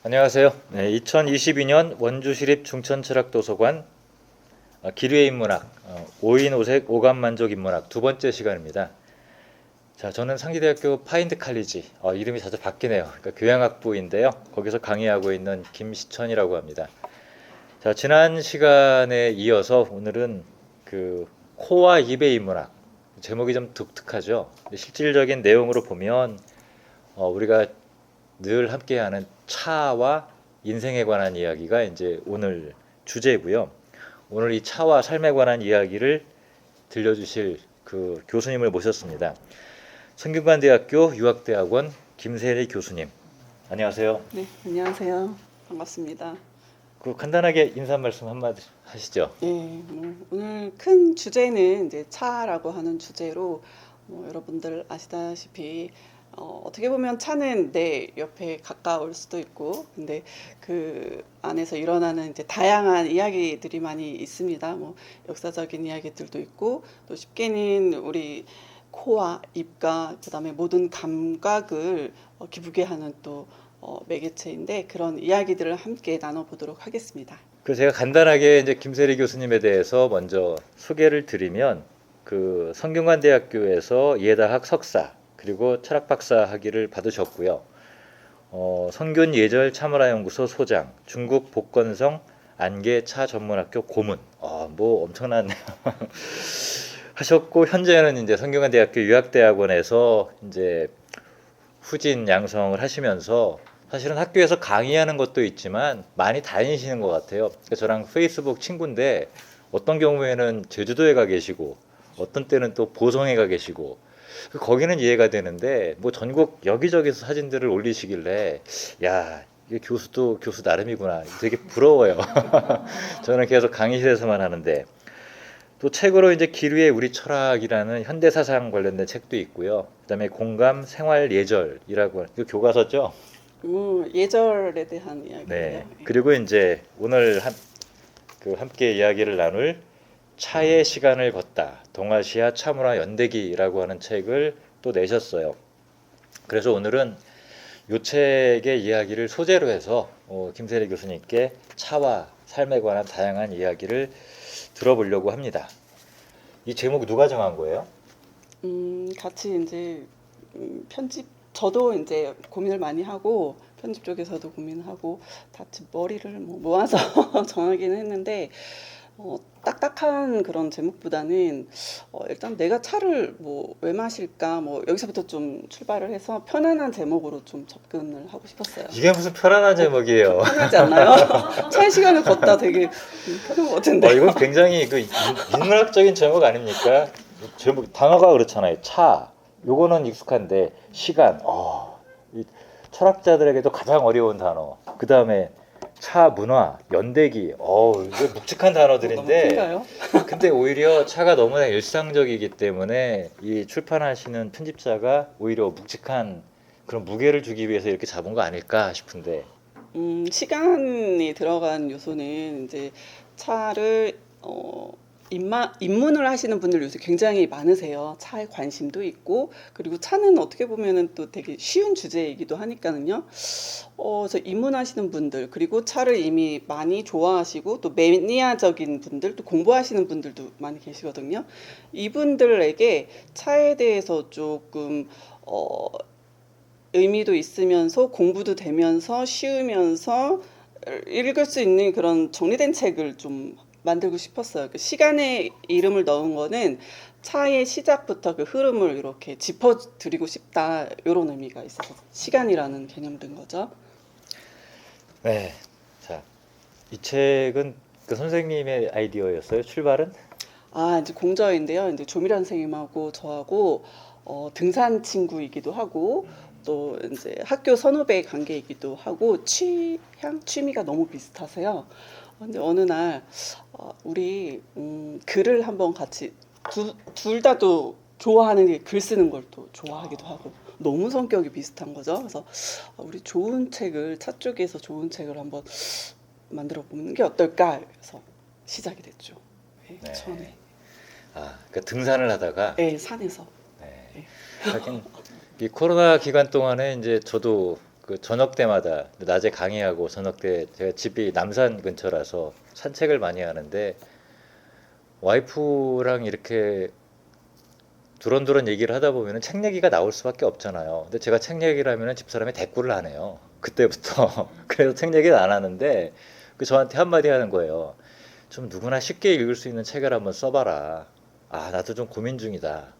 안녕하세요. 네, 2022년 원주시립 중천철학도서관 기류의 인문학 5인 5색 오감만족 인문학 두 번째 시간입니다. 자, 저는 상기대학교 파인드 칼리지 이름이 자주 바뀌네요. 그러니까 교양학부인데요. 거기서 강의하고 있는 김시천이라고 합니다. 자, 지난 시간에 이어서 오늘은 그 코와 입의 인문학 제목이 좀 독특하죠. 실질적인 내용으로 보면 우리가 늘 함께하는 차와 인생에 관한 이야기가 이제 오늘 주제고요. 오늘 이 차와 삶에 관한 이야기를 들려주실 그 교수님을 모셨습니다. 성균관대학교 유학대학원 김세리 교수님, 안녕하세요. 네, 안녕하세요. 반갑습니다. 그 간단하게 인사 말씀 한마디 하시죠. 네, 오늘 큰 주제는 이제 차라고 하는 주제로 여러분들 아시다시피 어떻게 보면 차는 내 옆에 가까울 수도 있고, 근데 그 안에서 일어나는 이제 다양한 이야기들이 많이 있습니다. 역사적인 이야기들도 있고, 또 쉽게는 우리 코와 입과 그다음에 모든 감각을 기쁘게 하는 또 매개체인데 그런 이야기들을 함께 나눠보도록 하겠습니다. 그 제가 간단하게 이제 김세리 교수님에 대해서 먼저 소개를 드리면 그 성균관대학교에서 예다학 석사 그리고 철학 박사 학위를 받으셨고요. 성균 예절 참을화연구소 소장, 중국 복건성 안개 차 전문학교 고문. 뭐 엄청나네요. 하셨고 현재는 이제 성균관대학교 유학대학원에서 이제 후진 양성을 하시면서 사실은 학교에서 강의하는 것도 있지만 많이 다니시는 것 같아요. 그러니까 저랑 페이스북 친구인데 어떤 경우에는 제주도에 가 계시고 어떤 때는 또 보성에 가 계시고 거기는 이해가 되는데 뭐 전국 여기저기서 사진들을 올리시길래 야, 이게 교수도 교수 나름이구나. 되게 부러워요. 저는 계속 강의실에서만 하는데 또 책으로 이제 기류의 우리 철학이라는 현대 사상 관련된 책도 있고요. 그다음에 공감 생활 예절이라고 이거 교과서죠. 예절에 대한 이야기예요. 네. 그리고 이제 오늘 함께 이야기를 나눌 차의 시간을 걷다 동아시아 차문화 연대기라고 하는 책을 또 내셨어요. 그래서 오늘은 이 책의 이야기를 소재로 해서 김세리 교수님께 차와 삶에 관한 다양한 이야기를 들어보려고 합니다. 이 제목 누가 정한 거예요? 같이 이제 저도 이제 고민을 많이 하고 편집 쪽에서도 고민하고 같이 머리를 모아서 정하기는 했는데 딱딱한 그런 제목보다는 일단 내가 차를 왜 마실까 여기서부터 좀 출발을 해서 편안한 제목으로 좀 접근을 하고 싶었어요. 이게 무슨 편안한 제목이에요. 편하지 않나요? 차의 시간을 걷다 되게 편한 것 같은데. 이건 굉장히 그 인문학적인 제목 아닙니까? 제목 단어가 그렇잖아요. 차. 요거는 익숙한데 시간. 이 철학자들에게도 가장 어려운 단어. 그 다음에 차 문화, 연대기. 이게 묵직한 단어들인데. 너무 근데 오히려 차가 너무나 일상적이기 때문에 이 출판하시는 편집자가 오히려 묵직한 그런 무게를 주기 위해서 이렇게 잡은 거 아닐까 싶은데. 시간이 들어간 요소는 이제 차를 입문을 하시는 분들 요새 굉장히 많으세요. 차에 관심도 있고 그리고 차는 어떻게 보면은 또 되게 쉬운 주제이기도 하니까는요. 저 입문하시는 분들 그리고 차를 이미 많이 좋아하시고 또 매니아적인 분들 또 공부하시는 분들도 많이 계시거든요. 이분들에게 차에 대해서 조금 의미도 있으면서 공부도 되면서 쉬우면서 읽을 수 있는 그런 정리된 책을 좀 만들고 싶었어요. 그 시간의 이름을 넣은 거는 차의 시작부터 그 흐름을 이렇게 짚어드리고 싶다 이런 의미가 있어서 시간이라는 개념 든 거죠. 네. 자, 이 책은 그 선생님의 아이디어였어요. 출발은? 이제 공저인데요. 이제 조미란 선생님하고 저하고 등산 친구이기도 하고 또 이제 학교 선후배 관계이기도 하고 취미가 너무 비슷하세요. 근데 어느 날 우리 글을 한번 같이 둘 다 또 좋아하는 게 글 쓰는 걸 또 좋아하기도 하고 너무 성격이 비슷한 거죠. 그래서 우리 좋은 책을 차 쪽에서 좋은 책을 한번 만들어 보는 게 어떨까 해서 시작이 됐죠. 네. 처음에. 그러니까 등산을 하다가 네, 산에서. 네. 하긴 이 코로나 기간 동안에 이제 저도 그 저녁 때마다 낮에 강의하고 저녁 때 제가 집이 남산 근처라서 산책을 많이 하는데 와이프랑 이렇게 두런두런 얘기를 하다 보면은 책 얘기가 나올 수밖에 없잖아요. 근데 제가 책 얘기를 하면은 집사람이 대꾸를 안 해요. 그때부터. 그래서 책 얘기를 안 하는데 그 저한테 한마디 하는 거예요. 좀 누구나 쉽게 읽을 수 있는 책을 한번 써봐라. 아, 나도 좀 고민 중이다.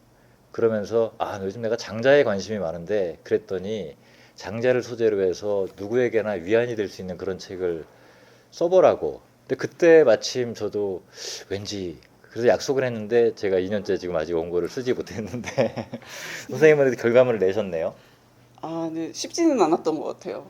그러면서 아, 요즘 내가 장자에 관심이 많은데 그랬더니 장자를 소재로 해서 누구에게나 위안이 될 수 있는 그런 책을 써보라고. 근데 그때 마침 저도 왠지 그래서 약속을 했는데 제가 2년째 지금 아직 원고를 쓰지 못했는데 선생님은 결과물을 내셨네요. 아, 네, 쉽지는 않았던 것 같아요.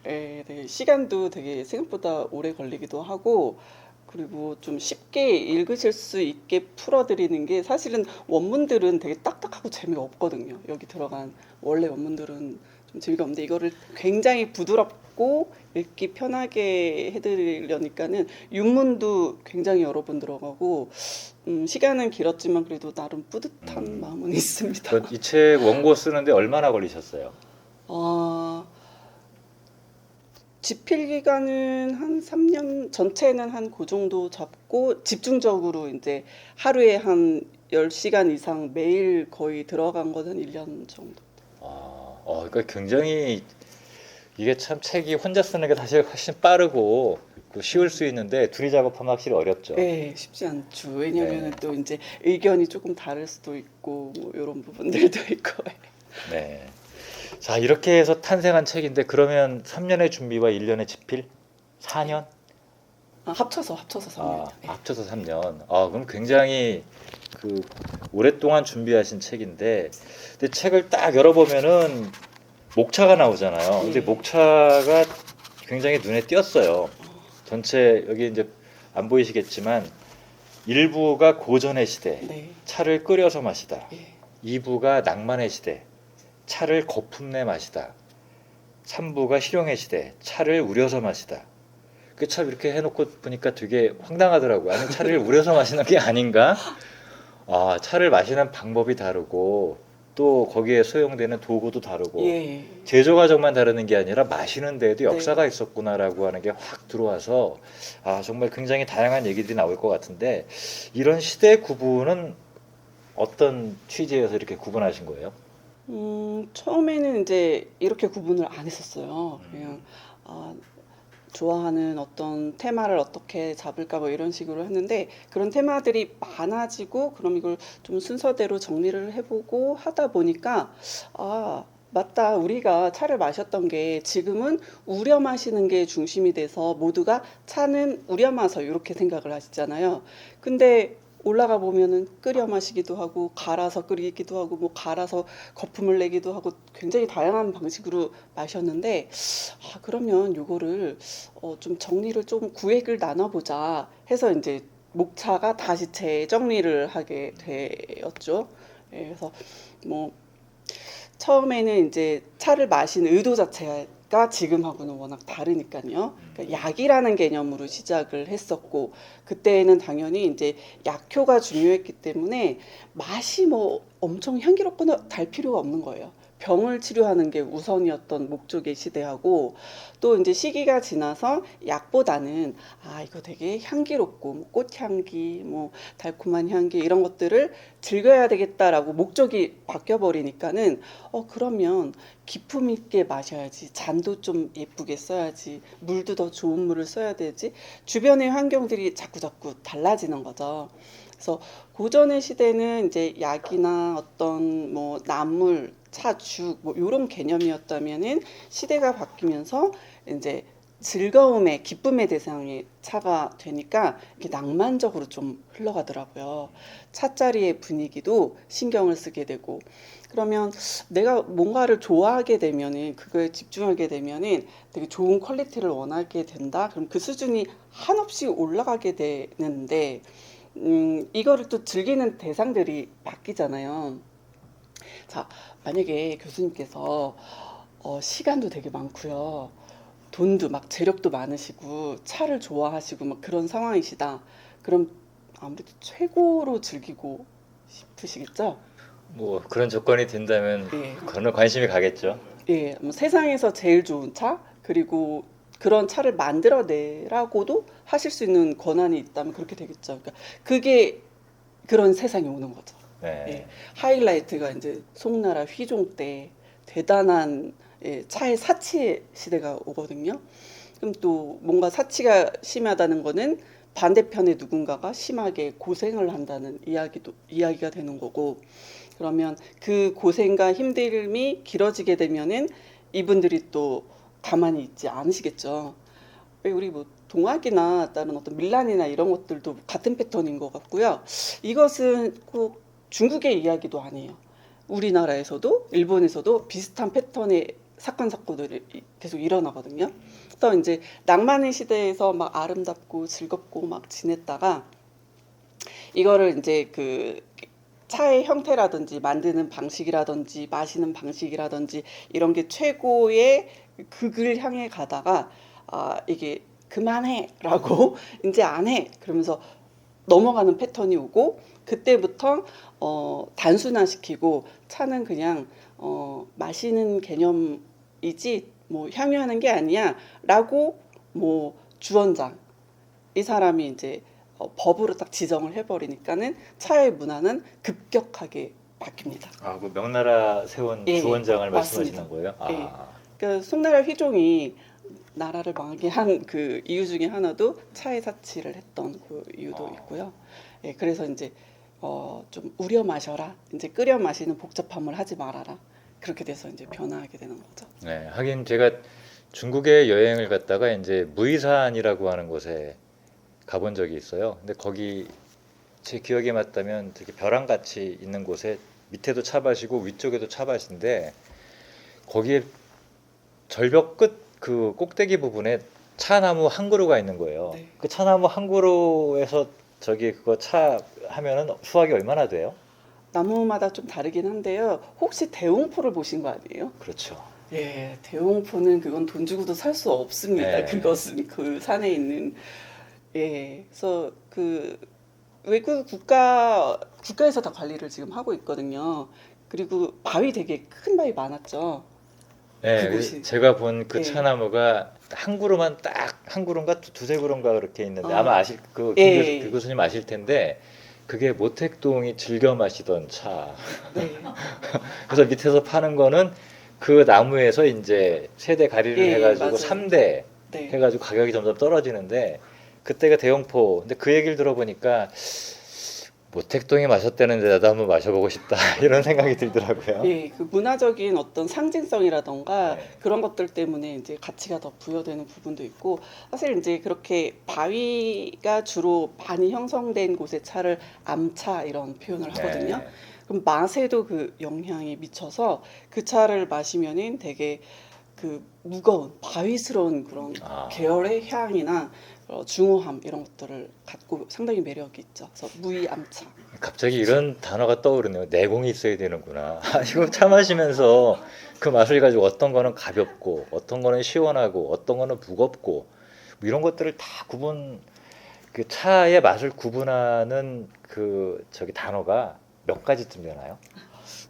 예, 되게 시간도 되게 생각보다 오래 걸리기도 하고, 그리고 좀 쉽게 읽으실 수 있게 풀어드리는 게 사실은 원문들은 되게 딱딱하고 재미가 없거든요. 여기 들어간 원래 원문들은 좀 재미가 없는데 이거를 굉장히 부드럽고 읽기 편하게 해드리려니까는 윤문도 굉장히 여러 번 들어가고 시간은 길었지만 그래도 나름 뿌듯한 마음은 있습니다. 이 책 원고 쓰는데 얼마나 걸리셨어요? 아, 집필 기간은 한 3년, 전체는 한 그 정도 잡고 집중적으로 이제 하루에 한 10시간 이상 매일 거의 들어간 거는 1년 정도. 그러니까 굉장히 이게 참 책이 혼자 쓰는 게 사실 훨씬 빠르고 쉬울 수 있는데 둘이 작업하면 확실히 어렵죠. 네, 쉽지 않죠. 왜냐면은 네. 또 이제 의견이 조금 다를 수도 있고 뭐 이런 부분들도 있고. 네. 자, 이렇게 해서 탄생한 책인데 그러면 3년의 준비와 1년의 집필? 4년? 아, 합쳐서 3년. 네. 합쳐서 3년. 그럼 굉장히 그 오랫동안 준비하신 책인데, 근데 책을 딱 열어보면은 목차가 나오잖아요. 근데 네. 목차가 굉장히 눈에 띄었어요. 전체 여기 이제 안 보이시겠지만 1부가 고전의 시대, 네. 차를 끓여서 마시다. 예. 2부가 낭만의 시대, 차를 거품 내 마시다. 3부가 실용의 시대, 차를 우려서 마시다. 그 참 이렇게 해놓고 보니까 되게 황당하더라고요. 아니, 차를 우려서 마시는 게 아닌가? 차를 마시는 방법이 다르고 또 거기에 소용되는 도구도 다르고 예. 제조 과정만 다르는 게 아니라 마시는 데에도 네. 역사가 있었구나라고 하는 게 확 들어와서 정말 굉장히 다양한 얘기들이 나올 것 같은데 이런 시대 구분은 어떤 취지에서 이렇게 구분하신 거예요? 처음에는 이제 이렇게 구분을 안 했었어요. 그냥 아, 좋아하는 어떤 테마를 어떻게 잡을까 뭐 이런 식으로 했는데 그런 테마들이 많아지고 그럼 이걸 좀 순서대로 정리를 해보고 하다 보니까 아, 맞다. 우리가 차를 마셨던 게 지금은 우려 마시는 게 중심이 돼서 모두가 차는 우려 마서 이렇게 생각을 하시잖아요. 근데 올라가 보면은 끓여 마시기도 하고 갈아서 끓이기도 하고 뭐 갈아서 거품을 내기도 하고 굉장히 다양한 방식으로 마셨는데 그러면 요거를 좀 정리를 좀 구획을 나눠보자 해서 이제 목차가 다시 재정리를 하게 되었죠. 예, 그래서 뭐 처음에는 이제 차를 마신 의도 자체가 지금하고는 워낙 다르니까요. 그러니까 약이라는 개념으로 시작을 했었고 그때는 당연히 이제 약효가 중요했기 때문에 맛이 뭐 엄청 향기롭거나 달 필요가 없는 거예요. 병을 치료하는 게 우선이었던 목적의 시대하고 또 이제 시기가 지나서 약보다는 이거 되게 향기롭고 뭐 꽃향기 뭐 달콤한 향기 이런 것들을 즐겨야 되겠다라고 목적이 바뀌어 버리니까는 그러면 기품 있게 마셔야지 잔도 좀 예쁘게 써야지 물도 더 좋은 물을 써야 되지 주변의 환경들이 자꾸 달라지는 거죠. 그래서 고전의 시대는 이제 약이나 어떤 뭐 나물, 차, 죽, 뭐 이런 개념이었다면은 시대가 바뀌면서 이제 즐거움의 기쁨의 대상이 차가 되니까 이렇게 낭만적으로 좀 흘러가더라고요. 차자리의 분위기도 신경을 쓰게 되고 그러면 내가 뭔가를 좋아하게 되면은 그거에 집중하게 되면은 되게 좋은 퀄리티를 원하게 된다. 그럼 그 수준이 한없이 올라가게 되는데 이거를 또 즐기는 대상들이 바뀌잖아요. 자, 만약에 교수님께서 시간도 되게 많고요. 돈도 막 재력도 많으시고 차를 좋아하시고 막 그런 상황이시다. 그럼 아무래도 최고로 즐기고 싶으시겠죠? 뭐 그런 조건이 된다면 예. 그런 관심이 가겠죠. 예, 뭐 세상에서 제일 좋은 차 그리고 그런 차를 만들어내라고도 하실 수 있는 권한이 있다면 그렇게 되겠죠. 그러니까 그게 그런 세상이 오는 거죠. 네. 예, 하이라이트가 이제 송나라 휘종 때 대단한 차의 사치 시대가 오거든요. 그럼 또 뭔가 사치가 심하다는 거는 반대편에 누군가가 심하게 고생을 한다는 이야기가 되는 거고 그러면 그 고생과 힘듦이 길어지게 되면은 이분들이 또 가만히 있지 않으시겠죠. 왜 우리 뭐 동학이나 다른 어떤 밀란이나 이런 것들도 같은 패턴인 것 같고요. 이것은 꼭 중국의 이야기도 아니에요. 우리나라에서도 일본에서도 비슷한 패턴의 사건들이 계속 일어나거든요. 그래서 이제 낭만의 시대에서 막 아름답고 즐겁고 막 지냈다가 이거를 이제 그 차의 형태라든지 만드는 방식이라든지 마시는 방식이라든지 이런 게 최고의 극을 향해 가다가 이게 그만해라고 이제 안 해 그러면서 넘어가는 패턴이 오고 그때부터 단순화시키고 차는 그냥 마시는 개념이지 뭐 향유하는 게 아니야라고 뭐 주원장 이 사람이 이제 법으로 딱 지정을 해버리니까는 차의 문화는 급격하게 바뀝니다. 아, 그 명나라 세운 예, 주원장을 말씀하시는 맞습니다. 거예요? 아, 예. 그러니까 송나라 휘종이 나라를 망하게 한 그 이유 중에 하나도 차의 사치를 했던 그 이유도 있고요. 예, 그래서 이제 좀 우려 마셔라. 이제 끓여 마시는 복잡함을 하지 말아라. 그렇게 돼서 이제 변화하게 되는 거죠. 네. 하긴 제가 중국에 여행을 갔다가 이제 무이산이라고 하는 곳에 가본 적이 있어요. 근데 거기 제 기억에 맞다면 되게 벼랑같이 있는 곳에 밑에도 차밭이고 위쪽에도 차밭인데 거기에 절벽 끝 그 꼭대기 부분에 차나무 한 그루가 있는 거예요. 네. 그 차나무 한 그루에서 저기 그거 차 하면은 수확이 얼마나 돼요? 나무마다 좀 다르긴 한데요. 혹시 대웅포를 보신 거 아니에요? 그렇죠. 예, 대웅포는 그건 돈 주고도 살 수 없습니다. 네. 그것은 그 산에 있는 그래서 그 외국 국가에서 다 관리를 지금 하고 있거든요. 그리고 바위 되게 큰 바위 많았죠. 네, 그곳이. 제가 본 그 예. 차나무가 한 그루만 딱 한 그루인가 두세 그루인가 그렇게 있는데 아. 아마 아실 그 예. 김 교수님 아실 텐데 그게 모택동이 즐겨 마시던 차. 네. 그래서 밑에서 파는 거는 그 나무에서 이제 세대 가리를 예, 해가지고 맞아요. 3대 네. 해가지고 가격이 점점 떨어지는데 그때가 대형포. 근데 그 얘기를 들어보니까 모택동이 마셨다는데 나도 한번 마셔보고 싶다 이런 생각이 들더라고요. 예, 그 문화적인 어떤 상징성이라던가 네. 그런 것들 때문에 이제 가치가 더 부여되는 부분도 있고 사실 이제 그렇게 바위가 주로 많이 형성된 곳의 차를 암차 이런 표현을 하거든요. 네. 그럼 맛에도 그 영향이 미쳐서 그 차를 마시면은 되게 그 무거운 바위스러운 그런 아. 계열의 향이나 중후함 이런 것들을 갖고 상당히 매력이 있죠. 그래서 무이암차. 갑자기 이런 단어가 떠오르네요. 내공이 있어야 되는구나. 이거 차 마시면서 그 맛을 가지고 어떤 거는 가볍고, 어떤 거는 시원하고, 어떤 거는 무겁고, 뭐 이런 것들을 다 그 차의 맛을 구분하는 그 저기 단어가 몇 가지쯤 되나요?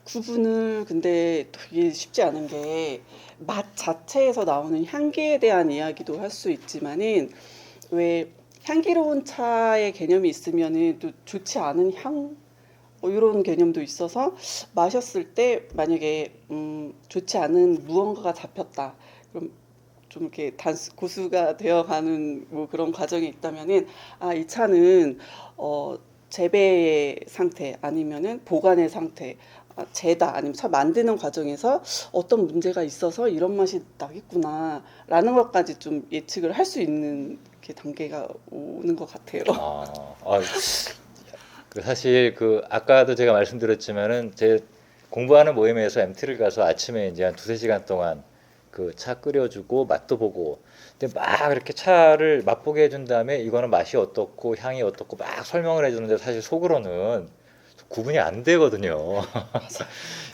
구분을 근데 되게 쉽지 않은 게 맛 자체에서 나오는 향기에 대한 이야기도 할 수 있지만은 왜 향기로운 차의 개념이 있으면은 또 좋지 않은 향 이런 개념도 있어서 마셨을 때 만약에 좋지 않은 무언가가 잡혔다 그럼 좀 이렇게 고수가 되어가는 뭐 그런 과정이 있다면은 이 차는 재배의 상태 아니면은 보관의 상태 재다 아니면 차 만드는 과정에서 어떤 문제가 있어서 이런 맛이 나겠구나라는 것까지 좀 예측을 할 수 있는 이렇게 단계가 오는 것 같아요. 그 사실 그 아까도 제가 말씀드렸지만은 제 공부하는 모임에서 MT를 가서 아침에 이제 한 두세 시간 동안 그 차 끓여주고 맛도 보고 근데 막 이렇게 차를 맛보게 해준 다음에 이거는 맛이 어떻고 향이 어떻고 막 설명을 해주는데 사실 속으로는 구분이 안 되거든요.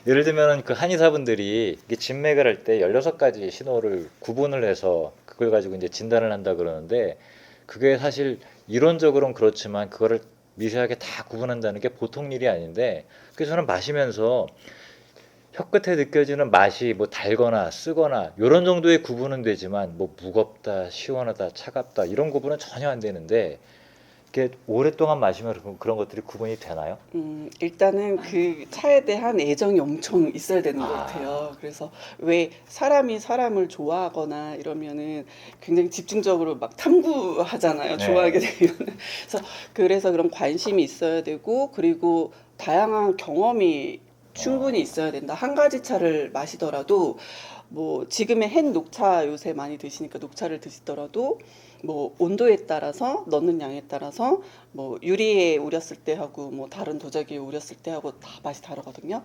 예를 들면 그 한의사분들이 이게 진맥을 할 때 16가지 신호를 구분을 해서 그걸 가지고 이제 진단을 한다 그러는데 그게 사실 이론적으로는 그렇지만 그거를 미세하게 다 구분한다는 게 보통 일이 아닌데 그래서 저는 마시면서 혀끝에 느껴지는 맛이 뭐 달거나 쓰거나 이런 정도의 구분은 되지만 뭐 무겁다, 시원하다, 차갑다 이런 구분은 전혀 안 되는데 이게 오랫동안 마시면 그런 것들이 구분이 되나요? 일단은 그 차에 대한 애정이 엄청 있어야 되는 것 같아요. 그래서 왜 사람이 사람을 좋아하거나 이러면은 굉장히 집중적으로 막 탐구하잖아요. 네. 좋아하게 되면. 그래서 그런 관심이 있어야 되고, 그리고 다양한 경험이 충분히 있어야 된다. 한 가지 차를 마시더라도 뭐 지금의 햇 녹차 요새 많이 드시니까 녹차를 드시더라도 뭐 온도에 따라서 넣는 양에 따라서 뭐 유리에 우렸을 때 하고 뭐 다른 도자기에 우렸을 때 하고 다 맛이 다르거든요.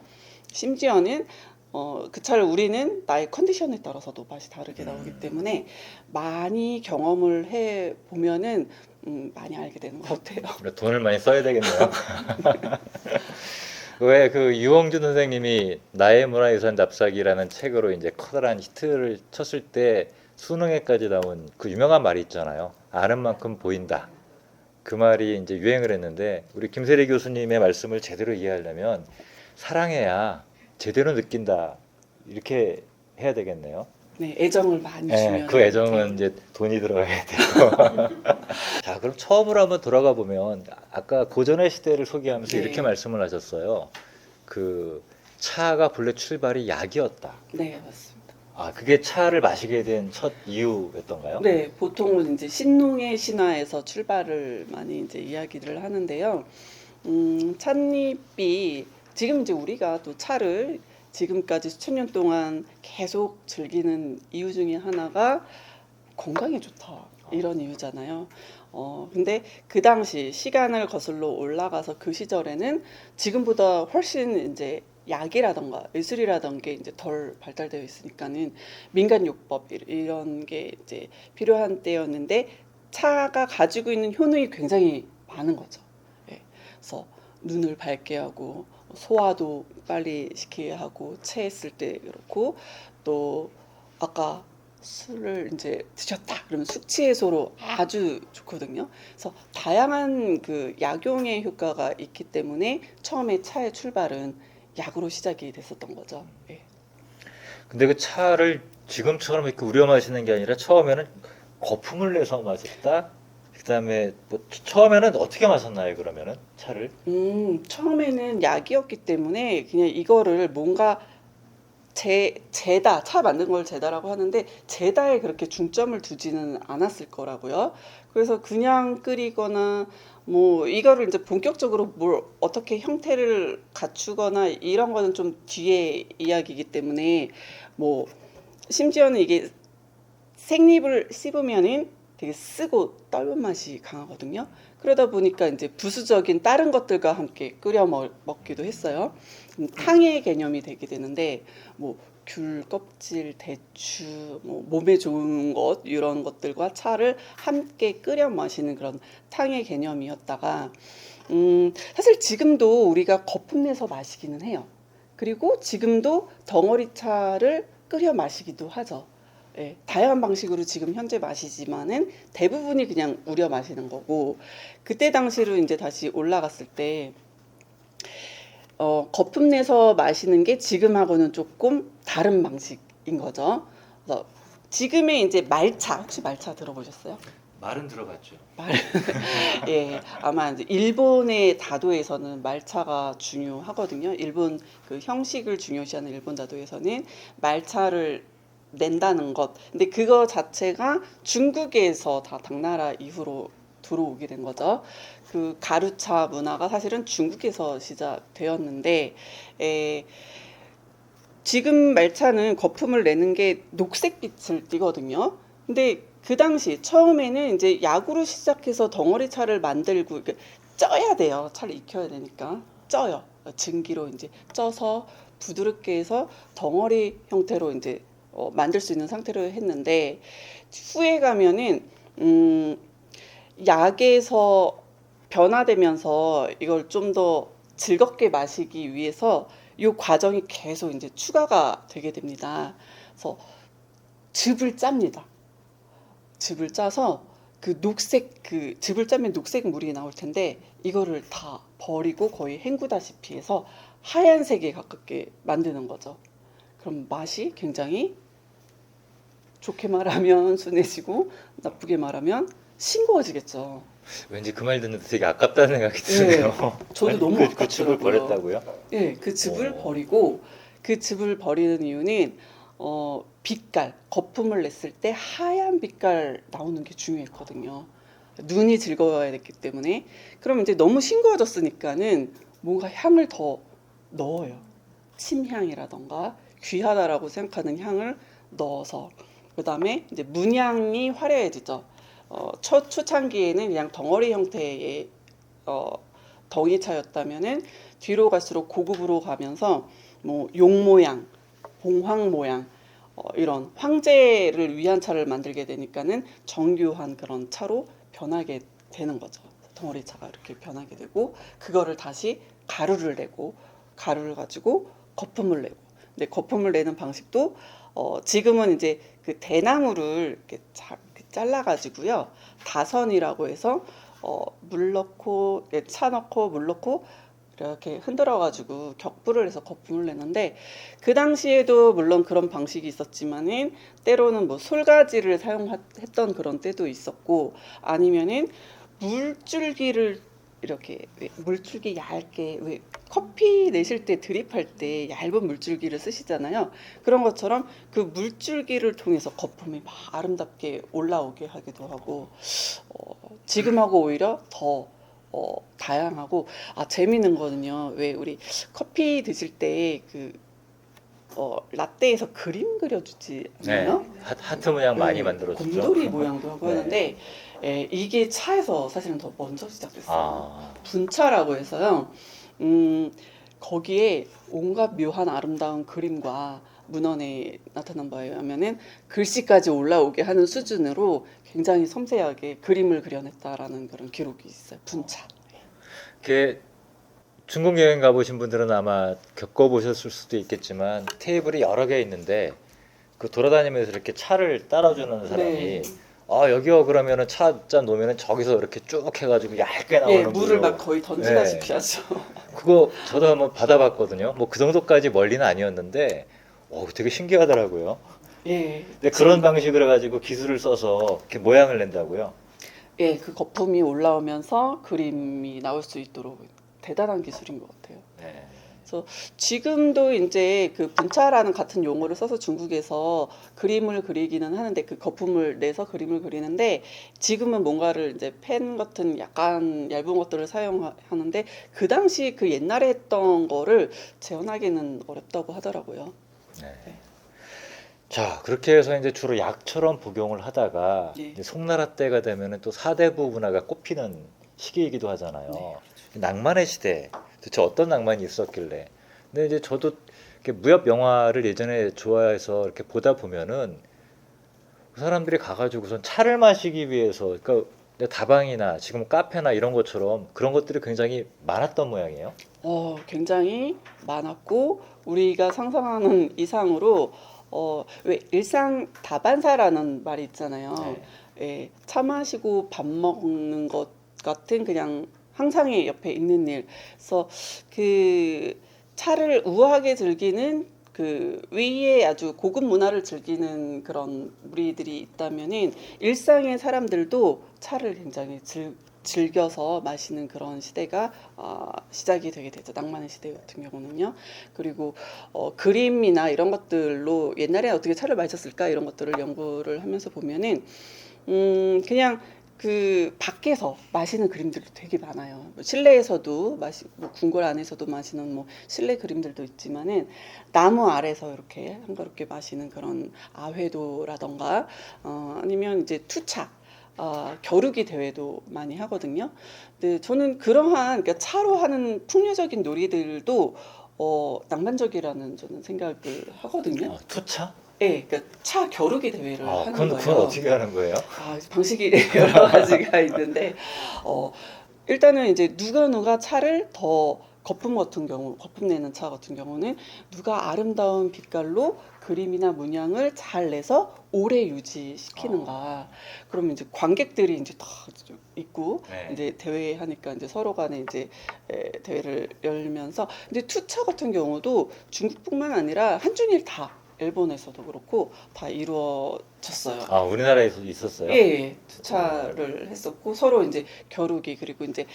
심지어는 그 차를 우리는 나의 컨디션에 따라서도 맛이 다르게 나오기 때문에 많이 경험을 해 보면은 많이 알게 되는 것 같아요. 돈을 많이 써야 되겠네요. 왜 그 유홍준 선생님이 나의 문화유산 답사기라는 책으로 이제 커다란 히트를 쳤을 때 수능에까지 나온 그 유명한 말이 있잖아요. 아는 만큼 보인다. 그 말이 이제 유행을 했는데 우리 김세리 교수님의 말씀을 제대로 이해하려면 사랑해야 제대로 느낀다. 이렇게 해야 되겠네요. 네, 애정을 많이 네, 주면 그 애정은 이제 돈이 들어가야 되고. 자, 그럼 처음으로 한번 돌아가 보면 아까 고전의 시대를 소개하면서 네. 이렇게 말씀을 하셨어요. 그 차가 본래 출발이 약이었다. 네, 맞습니다. 아, 그게 차를 마시게 된 첫 이유였던가요? 네, 보통은 이제 신농의 신화에서 출발을 많이 이제 이야기를 하는데요. 찻잎이 지금 이제 우리가 또 차를 지금까지 수천 년 동안 계속 즐기는 이유 중에 하나가 건강에 좋다 이런 이유잖아요. 근데 그 당시 시간을 거슬러 올라가서 그 시절에는 지금보다 훨씬 이제 약이라던가 의술이라던 게 이제 덜 발달되어 있으니까는 민간요법 이런 게 이제 필요한 때였는데 차가 가지고 있는 효능이 굉장히 많은 거죠. 예. 그래서 눈을 밝게 하고 소화도 빨리 시키게 하고 체했을 때 그렇고 또 아까 술을 이제 드셨다 그러면 숙취 해소로 아주 좋거든요. 그래서 다양한 그 약용의 효과가 있기 때문에 처음에 차의 출발은 약으로 시작이 됐었던 거죠. 예. 근데 그 차를 지금처럼 이렇게 우려 마시는 게 아니라 처음에는 거품을 내서 마셨다. 그다음에 뭐 처음에는 어떻게 마셨나요? 그러면은 차를? 처음에는 약이었기 때문에 그냥 이거를 뭔가 재다, 차 만든 걸 재다라고 하는데 재다에 그렇게 중점을 두지는 않았을 거라고요. 그래서 그냥 끓이거나 뭐 이거를 이제 본격적으로 뭘 어떻게 형태를 갖추거나 이런 거는 좀 뒤에 이야기이기 때문에 뭐 심지어는 이게 생잎을 씹으면은 되게 쓰고 떫은 맛이 강하거든요. 그러다 보니까 이제 부수적인 다른 것들과 함께 끓여 먹기도 했어요. 탕의 개념이 되게 되는데 뭐 귤 껍질, 대추, 뭐 몸에 좋은 것 이런 것들과 차를 함께 끓여 마시는 그런 탕의 개념이었다가 사실 지금도 우리가 거품 내서 마시기는 해요. 그리고 지금도 덩어리 차를 끓여 마시기도 하죠. 예, 다양한 방식으로 지금 현재 마시지만은 대부분이 그냥 우려 마시는 거고 그때 당시로 이제 다시 올라갔을 때 거품 내서 마시는 게 지금하고는 조금 다른 방식인 거죠. 그래서 지금의 이제 말차 혹시 말차 들어보셨어요? 말은 들어봤죠. 예, 아마 이제 일본의 다도에서는 말차가 중요하거든요. 일본 그 형식을 중요시하는 일본 다도에서는 말차를 낸다는 것. 근데 그거 자체가 중국에서 다 당나라 이후로 들어오게 된 거죠. 그 가루차 문화가 사실은 중국에서 시작되었는데, 지금 말차는 거품을 내는 게 녹색빛을 띠거든요. 근데 그 당시 처음에는 이제 약으로 시작해서 덩어리 차를 만들고 쪄야 돼요. 차를 익혀야 되니까 쪄요. 증기로 이제 쪄서 부드럽게 해서 덩어리 형태로 이제 만들 수 있는 상태로 했는데 후에 가면은 약에서 변화되면서 이걸 좀 더 즐겁게 마시기 위해서 이 과정이 계속 이제 추가가 되게 됩니다. 그래서 즙을 짭니다. 즙을 짜서 그 녹색 그 즙을 짜면 녹색 물이 나올 텐데 이거를 다 버리고 거의 헹구다시피 해서 하얀색에 가깝게 만드는 거죠. 그럼 맛이 굉장히 좋게 말하면 순해지고 나쁘게 말하면 싱거워지겠죠. 왠지 그 말 듣는데 되게 아깝다는 생각이 드네요. 저도 아니, 너무 그 즙을 아깝더라고요. 버렸다고요? 네, 그 즙을 오. 버리고 그 즙을 버리는 이유는 빛깔, 거품을 냈을 때 하얀 빛깔 나오는 게 중요했거든요. 눈이 즐거워야 됐기 때문에. 그럼 이제 너무 싱거워졌으니까는 뭔가 향을 더 넣어요. 침향이라던가 귀하다라고 생각하는 향을 넣어서 그다음에 이제 문양이 화려해지죠. 첫 초창기에는 그냥 덩어리 형태의 덩이차였다면은 뒤로 갈수록 고급으로 가면서 뭐 용 모양, 봉황 모양 이런 황제를 위한 차를 만들게 되니까는 정교한 그런 차로 변하게 되는 거죠. 덩어리 차가 이렇게 변하게 되고 그거를 다시 가루를 내고 가루를 가지고 거품을 내고 근데 거품을 내는 방식도 지금은 이제 그 대나무를 이렇게 잘라 가지고요. 다선이라고 해서 물 넣고 차 넣고 물 넣고 이렇게 흔들어 가지고 격불을 해서 거품을 내는데 그 당시에도 물론 그런 방식이 있었지만은 때로는 뭐 솔가지를 사용했던 그런 때도 있었고 아니면은 물줄기를 이렇게 물줄기 얇게 왜 커피 내실 때 드립할 때 얇은 물줄기를 쓰시잖아요. 그런 것처럼 그 물줄기를 통해서 거품이 막 아름답게 올라오게 하기도 하고 지금하고 오히려 더 다양하고 재미있는 거는요. 왜 우리 커피 드실 때 그 라떼에서 그림 그려주지 않나요? 네, 하트 모양 많이 네, 만들어주죠. 곰돌이 모양도 하고 네. 하는데 이게 차에서 사실은 더 먼저 시작됐어요. 아, 분차라고 해서요. 거기에 온갖 묘한 아름다운 그림과 문헌에 나타난 바에 의하면은 글씨까지 올라오게 하는 수준으로 굉장히 섬세하게 그림을 그려냈다라는 그런 기록이 있어요. 분차. 그 중국 여행 가보신 분들은 아마 겪어보셨을 수도 있겠지만 테이블이 여러 개 있는데 그 돌아다니면서 이렇게 차를 따라주는 사람이 네. 여기요 그러면은 차 잔 놓으면은 저기서 이렇게 쭉 해가지고 얇게 나오는 예, 물을 물로 막 거의 던지다시피 하죠. 그거 저도 한번 받아봤거든요. 뭐 그 정도까지 멀리는 아니었는데 되게 신기하더라고요. 예. 근데 그런 방식으로 가지고 기술을 써서 이렇게 모양을 낸다고요. 예, 그 거품이 올라오면서 그림이 나올 수 있도록 대단한 기술인 것 같아요. 네. 지금도 이제 그 분차라는 같은 용어를 써서 중국에서 그림을 그리기는 하는데 그 거품을 내서 그림을 그리는데 지금은 뭔가를 이제 펜 같은 약간 얇은 것들을 사용하는데 그 당시 그 옛날에 했던 거를 재현하기는 어렵다고 하더라고요. 네. 자, 그렇게 해서 이제 주로 약처럼 복용을 하다가 예. 이제 송나라 때가 되면은 또 사대부 문화가 꽃피는 시기이기도 하잖아요. 네, 낭만의 시대. 도대체 어떤 낭만이 있었길래. 근데 이제 저도 이렇게 무협 영화를 예전에 좋아해서 이렇게 보다 보면은 그 사람들이 가가지고선 차를 마시기 위해서 그러니까 다방이나 지금 카페나 이런 것처럼 그런 것들이 굉장히 많았던 모양이에요. 굉장히 많았고 우리가 상상하는 이상으로 왜 일상 다반사라는 말이 있잖아요. 네. 예, 차 마시고 밥 먹는 것 같은 그냥 항상의 옆에 있는 일. 그래서 그 차를 우아하게 즐기는 그 위에 아주 고급 문화를 즐기는 그런 무리들이 있다면은 일상의 사람들도 차를 굉장히 즐겨서 마시는 그런 시대가 시작이 되게 되죠. 낭만의 시대 같은 경우는요. 그리고 그림이나 이런 것들로 옛날에 어떻게 차를 마셨을까 이런 것들을 연구를 하면서 보면은 그냥 그 밖에서 마시는 그림들도 되게 많아요. 뭐 실내에서도 뭐 궁궐 안에서도 마시는 뭐 실내 그림들도 있지만은 나무 아래서 이렇게 한가롭게 마시는 그런 아회도라던가 아니면 이제 투차 겨루기 대회도 많이 하거든요. 근데 저는 그러한 그러니까 차로 하는 풍류적인 놀이들도 낭만적이라는 저는 생각을 하거든요. 투차? 네, 그러니까 차 겨루기 대회를 하는 그건 거예요. 어떻게 하는 거예요? 방식이 여러 가지가 있는데 일단은 이제 누가 차를 더 거품 같은 경우, 거품 내는 차 같은 경우는 누가 아름다운 빛깔로 그림이나 문양을 잘 내서 오래 유지시키는가. 그러면 이제 관객들이 이제 다 있고 네. 이제 대회 하니까 이제 서로 간에 이제 대회를 열면서 근데 투차 같은 경우도 중국뿐만 아니라 한중일 다 일본에서도 그렇고 다 이루어졌어요. 아, 우리나라에서 있었어요? 예, 투차를 했었고 서로 이제 겨루기 그리고 이제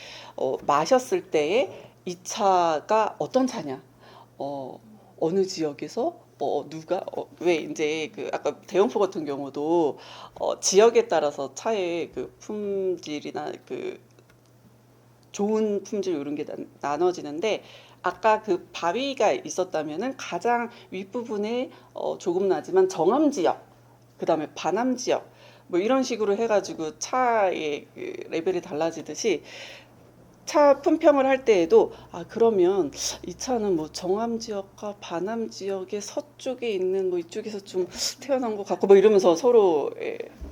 마셨을 때에 이 차가 어떤 차냐, 어느 지역에서 누가 왜 이제 그 아까 대형포 같은 경우도 지역에 따라서 차의 그 품질이나 그 좋은 품질 이런 게 나눠지는데 아까 그 바위가 있었다면은 가장 윗부분에 조금 나지만 정암 지역, 그다음에 반암 지역 뭐 이런 식으로 해가지고 차의 그 레벨이 달라지듯이 차 품평을 할 때에도 그러면 이 차는 뭐 정암 지역과 반암 지역의 서쪽에 있는 뭐 이쪽에서 좀 태어난 것 같고 뭐 이러면서 서로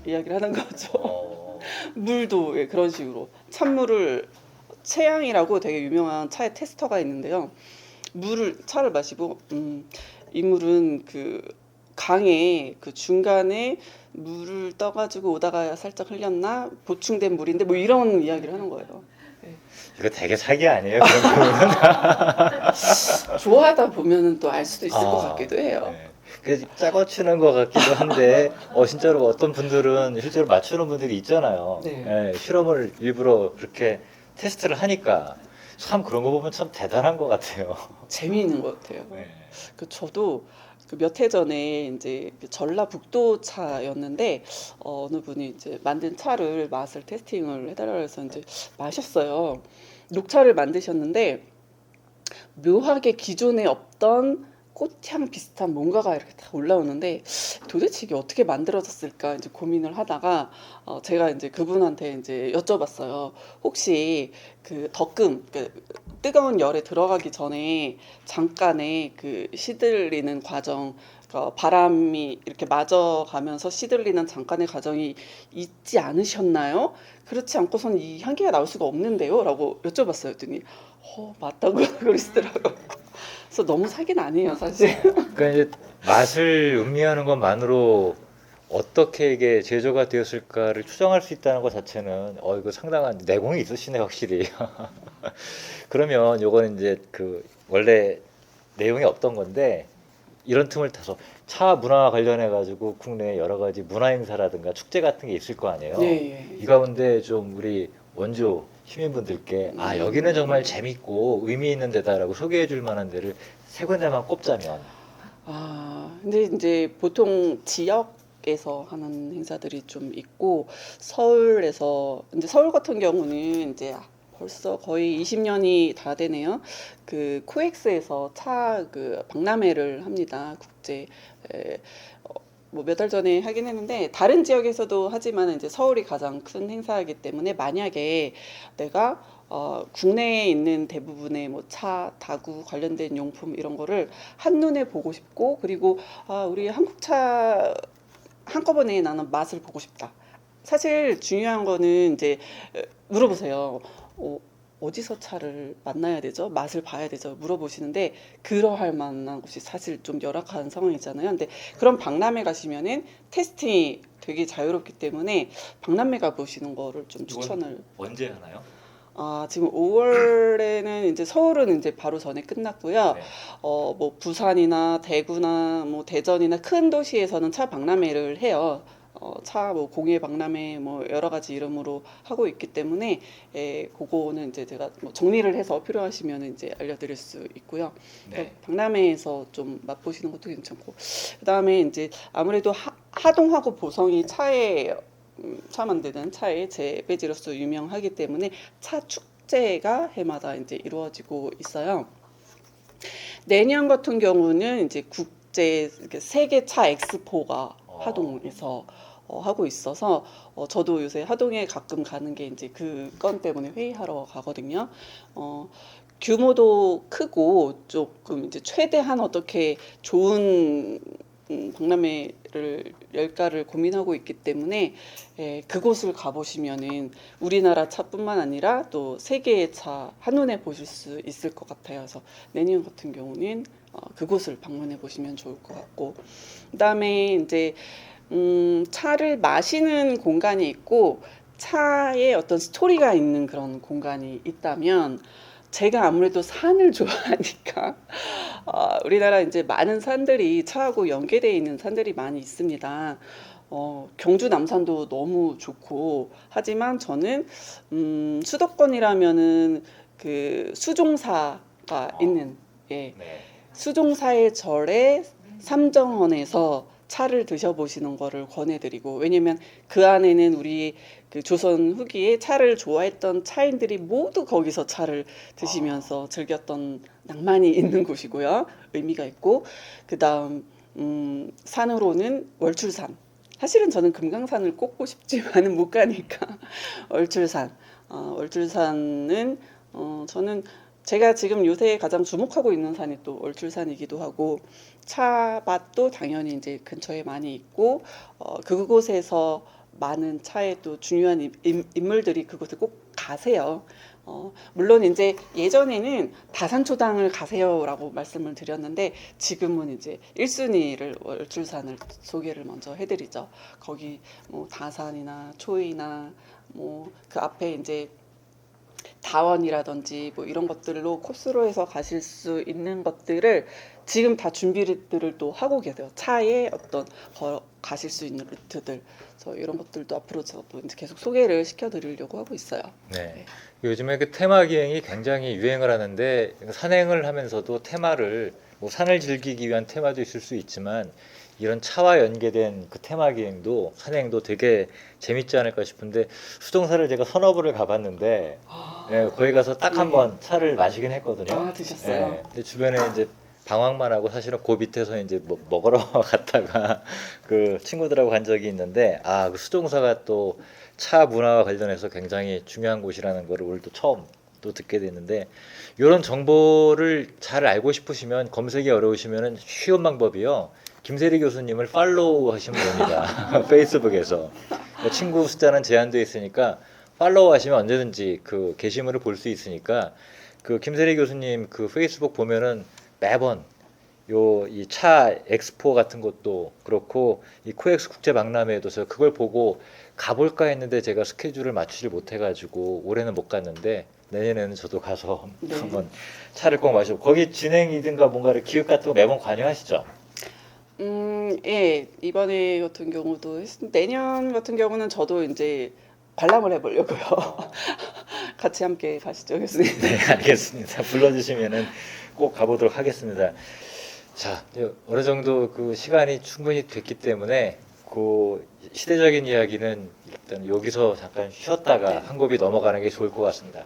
이야기를 하는 거죠. 어, 물도 그런 식으로 찬물을 채양이라고 되게 유명한 차의 테스터가 있는데요. 차를 마시고 이 물은 그 강에 그 중간에 물을 떠가지고 오다가 살짝 흘렸나 보충된 물인데 뭐 이런 이야기를 하는 거예요. 이거 되게 사기 아니에요? 그런 거는? 좋아하다 보면은 또 알 수도 있을 것 아, 같기도 해요. 네. 그래서 짜고 치는 것 같기도 한데 진짜로 어떤 분들은 실제로 맞추는 분들이 있잖아요. 네. 예, 실험을 일부러 그렇게 테스트를 하니까 참 그런 거 보면 참 대단한 것 같아요. 재미있는 것 같아요. 네. 저도 그 몇 해 전에 이제 그 전라북도 차였는데 어느 분이 이제 만든 차를 맛을 테스팅을 해달라고 해서 이제 마셨어요. 녹차를 만드셨는데 묘하게 기존에 없던 꽃향 비슷한 뭔가가 이렇게 다 올라오는데 도대체 이게 어떻게 만들어졌을까 이제 고민을 하다가 제가 이제 그분한테 이제 여쭤봤어요. 혹시 그 덕금 그 뜨거운 열에 들어가기 전에 잠깐의 그 시들리는 과정, 바람이 이렇게 맞아가면서 시들리는 잠깐의 과정이 있지 않으셨나요? 그렇지 않고선 이 향기가 나올 수가 없는데요?라고 여쭤봤어요. 했더니 맞다고 그러시더라고요. 그래서 너무 사기는 아니에요, 사실. 그러니까 이제 맛을 음미하는 것만으로 어떻게 이게 제조가 되었을까를 추정할 수 있다는 것 자체는 이거 상당한 내공이 있으시네 확실히. 그러면 요거는 이제 그 원래 내용이 없던 건데 이런 틈을 타서 차 문화 관련해 가지고 국내 여러 가지 문화 행사라든가 축제 같은 게 있을 거 아니에요. 네. 이 가운데 좀 우리 원주 시민분들께 여기는 정말 재밌고 의미 있는 데다라고 소개해 줄 만한 데를 세 군데만 꼽자면. 근데 이제 보통 지역에서 하는 행사들이 좀 있고 서울에서 이제 서울 같은 경우는 이제 벌써 거의 20년이 다 되네요. 그 코엑스에서 차 그 박람회를 합니다. 국제 뭐 몇 달 전에 하긴 했는데 다른 지역에서도 하지만 이제 서울이 가장 큰 행사이기 때문에 만약에 내가 국내에 있는 대부분의 뭐 차, 다구 관련된 용품 이런 거를 한눈에 보고 싶고 그리고 우리 한국 차 한꺼번에 나는 맛을 보고 싶다. 사실 중요한 거는 이제 물어보세요. 어디서 차를 만나야 되죠? 맛을 봐야 되죠? 물어보시는데 그러할 만한 곳이 사실 좀 열악한 상황이잖아요. 근데 그런 박람회 가시면은 테스팅이 되게 자유롭기 때문에 박람회 가 보시는 거를 좀 추천을. 언제 하나요? 지금 5월에는 이제 서울은 이제 바로 전에 끝났고요. 네. 뭐 부산이나 대구나 뭐 대전이나 큰 도시에서는 차 박람회를 해요. 차 뭐 공예 박람회 뭐 여러 가지 이름으로 하고 있기 때문에 그거는 이제 제가 뭐 정리를 해서 필요하시면 이제 알려드릴 수 있고요. 네. 박람회에서 좀 맛보시는 것도 괜찮고 그다음에 이제 아무래도 하동하고 보성이 차 만드는 차의 재배지로서 유명하기 때문에 차 축제가 해마다 이제 이루어지고 있어요. 내년 같은 경우는 이제 국제 세계 차 엑스포가 하동에서 하고 있어서 저도 요새 하동에 가끔 가는 게 이제 그 건 때문에 회의하러 가거든요. 규모도 크고 조금 이제 최대한 어떻게 좋은 박람회를 열까를 고민하고 있기 때문에 그곳을 가보시면은 우리나라 차뿐만 아니라 또 세계의 차 한눈에 보실 수 있을 것 같아요. 그래서 내년 같은 경우는 그곳을 방문해 보시면 좋을 것 같고, 그다음에 이제 차를 마시는 공간이 있고 차에 어떤 스토리가 있는 그런 공간이 있다면, 제가 아무래도 산을 좋아하니까 우리나라 이제 많은 산들이 차하고 연계되어 있는 산들이 많이 있습니다. 경주 남산도 너무 좋고, 하지만 저는 수도권이라면은 그 수종사가 있는, 예, 네. 수종사의 절에 삼정원에서 차를 드셔보시는 거를 권해드리고, 왜냐면 그 안에는 우리 그 조선 후기에 차를 좋아했던 차인들이 모두 거기서 차를 드시면서 즐겼던 낭만이 있는 곳이고요. 의미가 있고, 그 다음 산으로는 월출산. 사실은 저는 금강산을 꼽고 싶지만은 못 가니까 월출산. 월출산은 저는 제가 지금 요새 가장 주목하고 있는 산이 또 월출산이기도 하고, 차밭도 당연히 이제 근처에 많이 있고, 그곳에서 많은 차의 또 중요한 인물들이 그곳에 꼭 가세요. 물론 이제 예전에는 다산초당을 가세요라고 말씀을 드렸는데, 지금은 이제 1순위를 월출산을 소개를 먼저 해드리죠. 거기 뭐 다산이나 초이나 뭐 그 앞에 이제 다원이라든지 뭐 이런 것들로 코스로 해서 가실 수 있는 것들을 지금 다 준비들을 또 하고 계세요. 차에 어떤 가실 수 있는 루트들, 그래서 이런 것들도 앞으로 저도 이제 계속 소개를 시켜드리려고 하고 있어요. 네. 요즘에 그 테마 기행이 굉장히 유행을 하는데, 산행을 하면서도 테마를, 뭐 산을 즐기기 위한 테마도 있을 수 있지만 이런 차와 연계된 그 테마 기행도, 산행도 되게 재밌지 않을까 싶은데, 수동사를 제가 서너 번을 가봤는데, 예, 거기 가서 딱 한 번 차를 마시긴 했거든요. 드셨어요? 예, 근데 주변에 이제 방황만 하고, 사실은 그 밑에서 이제 뭐 먹으러 갔다가 그 친구들하고 간 적이 있는데, 그 수종사가 또 차 문화와 관련해서 굉장히 중요한 곳이라는 거를 오늘 또 처음 또 듣게 됐는데, 이런 정보를 잘 알고 싶으시면, 검색이 어려우시면은 쉬운 방법이요. 김세리 교수님을 팔로우 하시면 됩니다. 페이스북에서. 친구 숫자는 제한되어 있으니까 팔로우 하시면 언제든지 그 게시물을 볼 수 있으니까, 그 김세리 교수님 그 페이스북 보면은 매번 이 차 엑스포 같은 것도 그렇고, 이 코엑스 국제 박람회도 저 그걸 보고 가볼까 했는데 제가 스케줄을 맞추질 못해가지고 올해는 못 갔는데, 내년에는 저도 가서 네. 한번 차를 꼭 마시고, 거기 진행이든가 뭔가를 기획 같은 거 매번 관여하시죠? 예, 이번에 같은 경우도 내년 같은 경우는 저도 이제 관람을 해보려고요. 같이 함께 가시죠, 교수님. 네, 알겠습니다. 불러주시면은 꼭 가보도록 하겠습니다. 자, 이제 어느 정도 그 시간이 충분히 됐기 때문에 그 시대적인 이야기는 일단 여기서 잠깐 쉬었다가 한 곱이 넘어가는 게 좋을 것 같습니다.